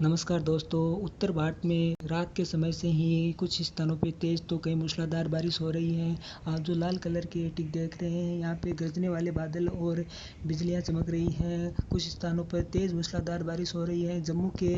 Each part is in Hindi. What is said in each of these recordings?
नमस्कार दोस्तों। उत्तर भारत में रात के समय से ही कुछ स्थानों पे तेज़ तो कहीं मूसलाधार बारिश हो रही है। आप जो लाल कलर की टिक देख रहे हैं, यहाँ पे गरजने वाले बादल और बिजलियाँ चमक रही हैं। कुछ स्थानों पर तेज़ मूसलाधार बारिश हो रही है। जम्मू के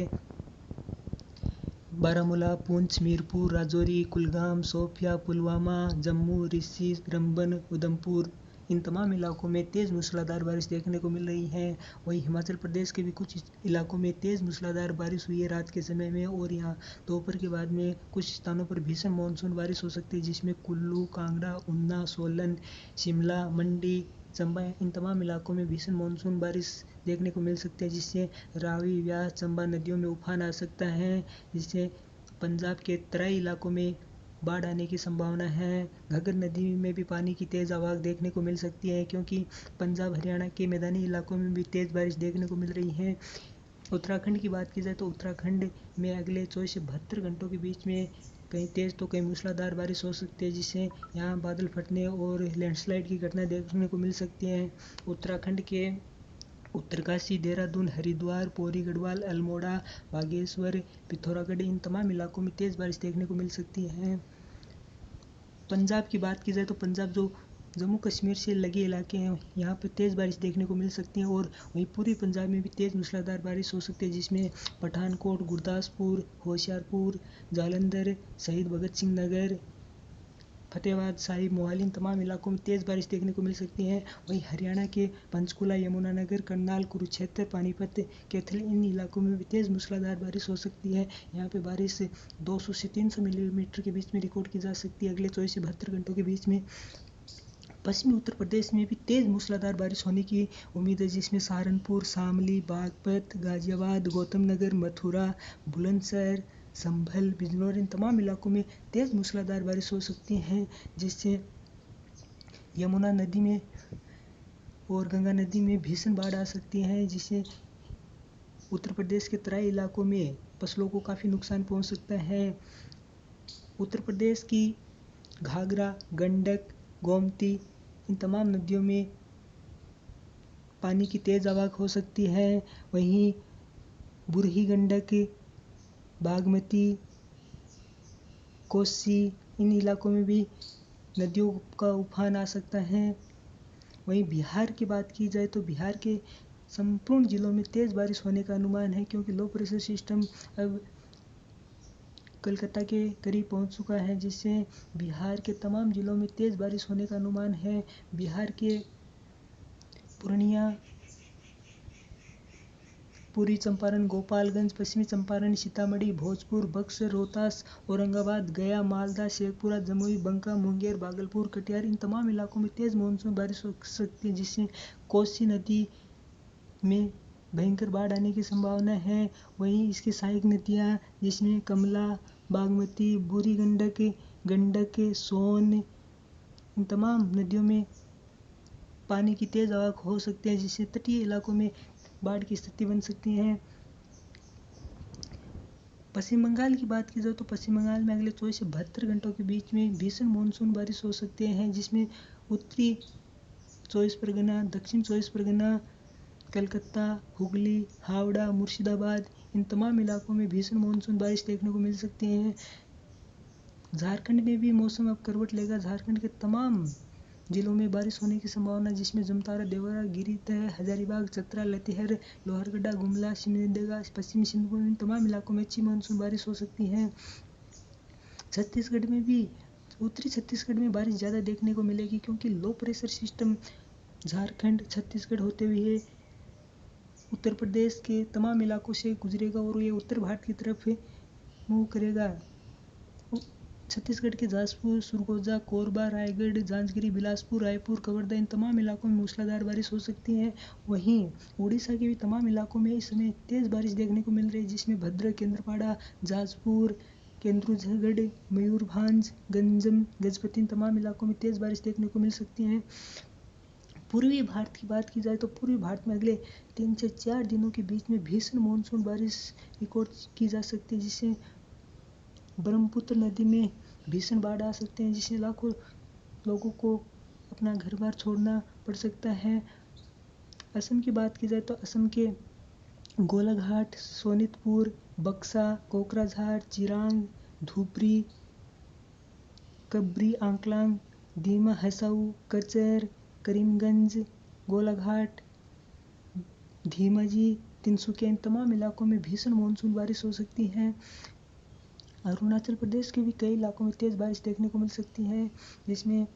बारामूला, पुंछ, मीरपुर, राजौरी, कुलगाम, शोपियां, पुलवामा, जम्मू, रिसी, रंबन, उधमपुर, इन तमाम इलाकों में तेज़ मूसलाधार बारिश देखने को मिल रही है। वहीं हिमाचल प्रदेश के भी कुछ इलाकों में तेज़ मूसलाधार बारिश हुई है रात के समय में, और यहाँ दोपहर के बाद में कुछ स्थानों पर भीषण मानसून बारिश हो सकती है, जिसमें कुल्लू, कांगड़ा, ऊना, सोलन, शिमला, मंडी, चंबा, इन तमाम इलाकों में भीषण मानसून बारिश देखने को मिल सकती है, जिससे रावी, व्यास, चंबा नदियों में उफान आ सकता है, जिससे पंजाब के तराई इलाकों में बाढ़ आने की संभावना है। घग्गर नदी में भी पानी की तेज़ आवाज़ देखने को मिल सकती है, क्योंकि पंजाब हरियाणा के मैदानी इलाकों में भी तेज़ बारिश देखने को मिल रही है। उत्तराखंड की बात की जाए तो उत्तराखंड में अगले 24 से 72 घंटों के बीच में कहीं तेज़ तो कहीं मूसलाधार बारिश हो सकती है, जिससे यहाँ बादल फटने और लैंडस्लाइड की घटना देखने को मिल सकती हैं। उत्तराखंड के उत्तरकाशी, देहरादून, हरिद्वार, पौड़ी गढ़वाल, अल्मोड़ा, बागेश्वर, पिथौरागढ़, इन तमाम इलाकों में तेज़ बारिश देखने को मिल सकती है। पंजाब की बात की जाए तो पंजाब जो जम्मू कश्मीर से लगे इलाके हैं, यहाँ पर तेज़ बारिश देखने को मिल सकती है, और वहीं पूर्वी पंजाब में भी तेज़ मूसलाधार बारिश हो सकती है, जिसमें पठानकोट, गुरदासपुर, होशियारपुर, जालंधर, शहीद भगत सिंह नगर, फतेहाबाद साहिब, मोहाली, इन तमाम इलाकों में तेज़ बारिश देखने को मिल सकती है। वहीं हरियाणा के पंचकुला, यमुनानगर, करनाल, कुरुक्षेत्र, पानीपत, कैथल, इन इलाकों में भी तेज़ मूसलाधार बारिश हो सकती है। यहाँ पे बारिश 200 से 300 मिलीमीटर के बीच में रिकॉर्ड की जा सकती है अगले 24 से 72 घंटों के बीच में। पश्चिमी उत्तर प्रदेश में भी तेज़ मूसलाधार बारिश होने की उम्मीद है, जिसमें सहारनपुर, शामली, बागपत, गाजियाबाद, गौतम नगर, मथुरा, बुलंदशहर, संभल, बिजनौर, इन तमाम इलाकों में तेज़ मूसलाधार बारिश हो सकती हैं, जिससे यमुना नदी में और गंगा नदी में भीषण बाढ़ आ सकती है, जिससे उत्तर प्रदेश के तराई इलाकों में फसलों को काफ़ी नुकसान पहुंच सकता है। उत्तर प्रदेश की घाघरा, गंडक, गोमती, इन तमाम नदियों में पानी की तेज़ आवक हो सकती है। वहीं बुरही गंडक, बागमती, कोसी, इन इलाकों में भी नदियों का उफान आ सकता है। वहीं बिहार की बात की जाए तो बिहार के संपूर्ण जिलों में तेज़ बारिश होने का अनुमान है, क्योंकि लो प्रेशर सिस्टम अब कलकत्ता के करीब पहुंच चुका है, जिससे बिहार के तमाम जिलों में तेज़ बारिश होने का अनुमान है। बिहार के पूर्णिया, पूर्वी चंपारण, गोपालगंज, पश्चिमी चंपारण, सीतामढ़ी, भोजपुर, बक्सर, रोहतास, औरंगाबाद, गया, मालदा, शेखपुरा, जमुई, बंका, मुंगेर, भागलपुर, कटिहार, इन तमाम इलाकों में तेज़ मानसून बारिश हो सकती है, जिससे कोसी नदी में भयंकर बाढ़ आने की संभावना है। वहीं इसकी सहायक नदियाँ, जिसमें कमला, बागमती, बूढ़ी गंडक, गंडक, सोन, इन तमाम नदियों में पानी की तेज़ आवक हो सकती है, जिससे तटीय इलाकों में बाढ़ की स्थिति बन सकती है। पश्चिम बंगाल की बात की जाए तो पश्चिम बंगाल में अगले 24 से 72 घंटों के बीच में भीषण मानसून बारिश हो सकते हैं, जिसमें उत्तरी 24 परगना, दक्षिण 24 परगना, कलकत्ता, हुगली, हावड़ा, मुर्शिदाबाद, इन तमाम इलाकों में भीषण मानसून बारिश देखने को मिल सकती है। झारखंड में भी मौसम अब करवट लेगा। झारखंड के तमाम जिलों में बारिश होने की संभावना, जिसमें जमतारा, देवरा, गिरितह, हजारीबाग, चतरा, लतेहर, लोहरदगा, गुमला, सिमडेगा, पश्चिमी सिंहभूम, इन तमाम इलाकों में अच्छी मानसून बारिश हो सकती है। छत्तीसगढ़ में भी उत्तरी छत्तीसगढ़ में बारिश ज़्यादा देखने को मिलेगी, क्योंकि low pressure system Jharkhand, Chhattisgarh होते हुए उत्तर प्रदेश के तमाम इलाकों से गुजरेगा और ये उत्तर भारत की तरफ मूव करेगा। छत्तीसगढ़ के जाजपुर, सरगुजा, कोरबा, रायगढ़, जांजगीर, बिलासपुर, रायपुर, कवर्धा, इन तमाम इलाकों में मूसलाधार बारिश हो सकती है। वहीं उड़ीसा के भी तमाम इलाकों में इस समय तेज़ बारिश देखने को मिल रही है, जिसमें भद्रक, केंद्रपाड़ा, जाजपुर, केंद्रुझगढ़, मयूरभंज, गंजम, गजपति, इन तमाम इलाकों में तेज़ बारिश देखने को मिल सकती है। पूर्वी भारत की बात की जाए तो पूर्वी भारत में अगले 3 से 4 दिनों के बीच में भीषण मानसून बारिश रिकॉर्ड की जा सकती है, जिससे ब्रह्मपुत्र नदी में भीषण बाढ़ आ सकते हैं, जिससे लाखों लोगों को अपना घर बार छोड़ना पड़ सकता है। असम की बात की जाए तो असम के गोलाघाट, सोनितपुर, बक्सा, कोकराझार, चिरांग, धुबरी, कबरी आंकलांग, दीमा हसाऊ, कचर, करीमगंज, गोलाघाट, धीमाजी, तिनसुकिया इन तमाम इलाकों में भीषण मानसून बारिश हो सकती है। अरुणाचल प्रदेश के भी कई इलाकों में तेज़ बारिश देखने को मिल सकती है, जिसमें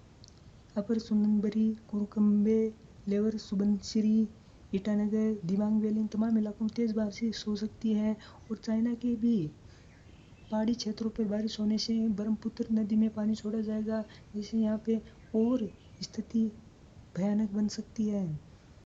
अपर सुननबरी, कुरुकम्बे, लेवर सुबनसिरी, ईटानगर, दिबांग वैली इन तमाम इलाकों में तेज़ बारिश हो सकती है। और चाइना के भी पहाड़ी क्षेत्रों पर बारिश होने से ब्रह्मपुत्र नदी में पानी छोड़ा जाएगा, जिससे यहाँ पे और स्थिति भयानक बन सकती है।